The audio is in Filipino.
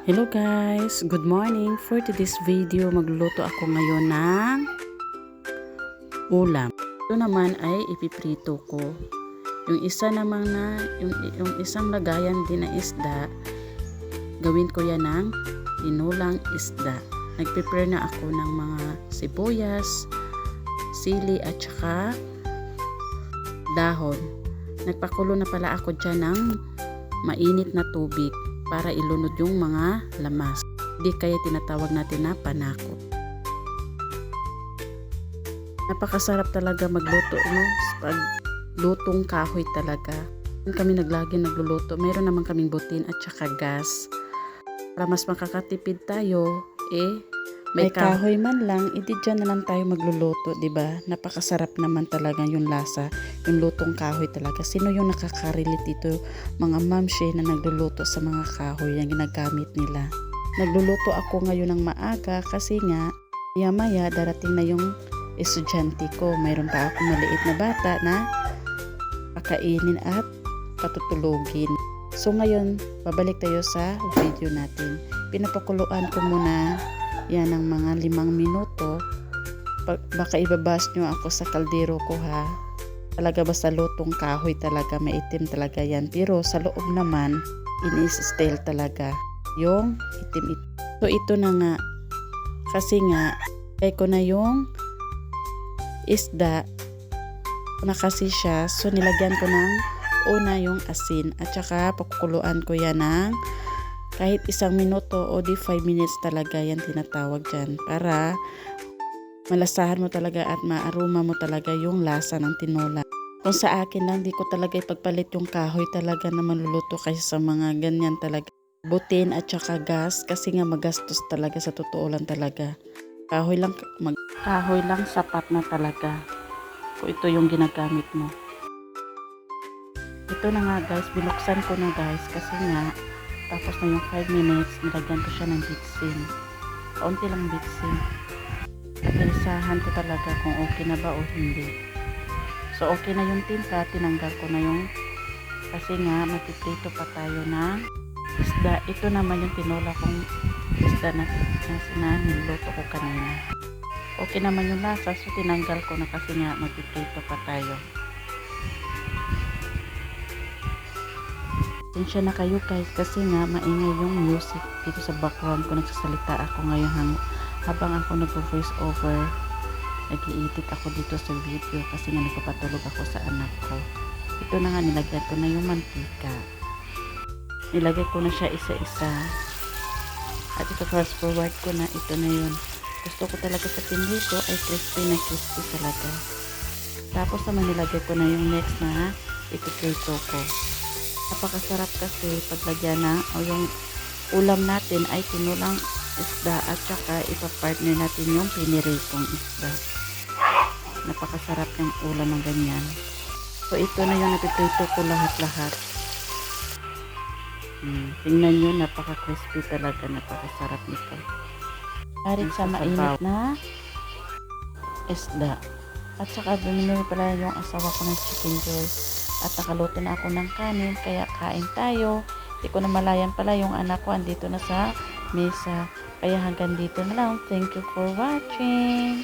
Hello guys! Good morning! For today's video, magluluto ako ngayon ng ulam. Ito naman ay ipiprito ko. Yung isa naman yung isang lagayan din na isda, gawin ko yan ng tinulang isda. Nag-prepare na ako ng mga sibuyas, sili at saka dahon. Nagpakulo na pala ako dyan ng mainit na tubig para ilunod yung mga lamas. Di kaya tinatawag natin na panako. Napakasarap talaga magluto, no? Pag lutong kahoy talaga. Kami nagluluto. Meron naman kaming butin at saka gas. Para mas makakatipid tayo, may kahoy man lang, hindi dyan na lang tayo magluluto, diba? Napakasarap naman talaga yung lasa, yung lutong kahoy talaga. Sino yung nakaka-relate dito? Mga mamshe na nagluluto sa mga kahoy yung ginagamit nila. Nagluluto ako ngayon ng maaga kasi nga, maya darating na yung estudyante ko. Mayroon pa ako maliit na bata na pakainin at patutulogin. So ngayon, babalik tayo sa video natin. Pinapakuluan ko muna yan ng mga 5 minuto. Baka ibabas nyo ako sa kaldero ko ha. Talaga basta lutong kahoy talaga, maitim talaga yan. Pero sa loob naman, in-style talaga yung itim. So ito na nga. Kasi nga, kaya ko na yung isda na kasi siya. So nilagyan ko ng una yung asin. At saka pakukuluan ko yan ng kahit 1 minuto o di 5 minutes talaga yan tinatawag dyan. Para malasahan mo talaga at maaroma mo talaga yung lasa ng tinola. Kung sa akin lang, di ko talaga ipagpalit yung kahoy talaga na maluluto kasi sa mga ganyan talaga. Butin at saka gas kasi nga magastos talaga sa totoo lang talaga. Kahoy lang sapat na talaga. Kung ito yung ginagamit mo. Ito na nga guys, binuksan ko na guys kasi nga tapos na yung 5 minutes, nilagyan ko siya ng bitsin. Kaunti lang bitsin. Inisahan ko talaga kung okay na ba o hindi. So okay na yung timpla, tinanggal ko na yung kasi nga magpiprito pa tayo ng isda. Ito naman yung tinola kong isda na niluto ko kanina. Okay naman yung lasa, so tinanggal ko na kasi nga magpiprito pa tayo. Tensya na kayo guys kasi nga maingay yung music dito sa background ko. Nagsasalita ako ngayon habang ako nag-voice over. Nag-i-edit ako dito sa video kasi nga nagpapatulog ako sa anak ko. Ito na nga, nilagyan ko na yung mantika. Nilagay ko na siya isa-isa. At ito fast forward ko na, ito na yun. Gusto ko talaga sa pinrito ay crispy na crispy talaga. Tapos naman nilagay ko na yung next na ipiprito ko. Napakasarap kasi paglagyan na o yung ulam natin ay tinulang isda at saka ipapartner natin yung piniritong isda. Napakasarap yung ulam ng ganyan. So ito na yung napiprito ko lahat-lahat. Tingnan nyo, napaka-crispy talaga, napakasarap nito. Harit sa mainit na isda. At saka bumili pala yung asawa ko ng chicken joy. At nakaluto na ako ng kanin, kaya kain tayo. Hindi ko na malayan pala yung anak ko andito na sa mesa. Kaya hanggang dito na lang. Thank you for watching.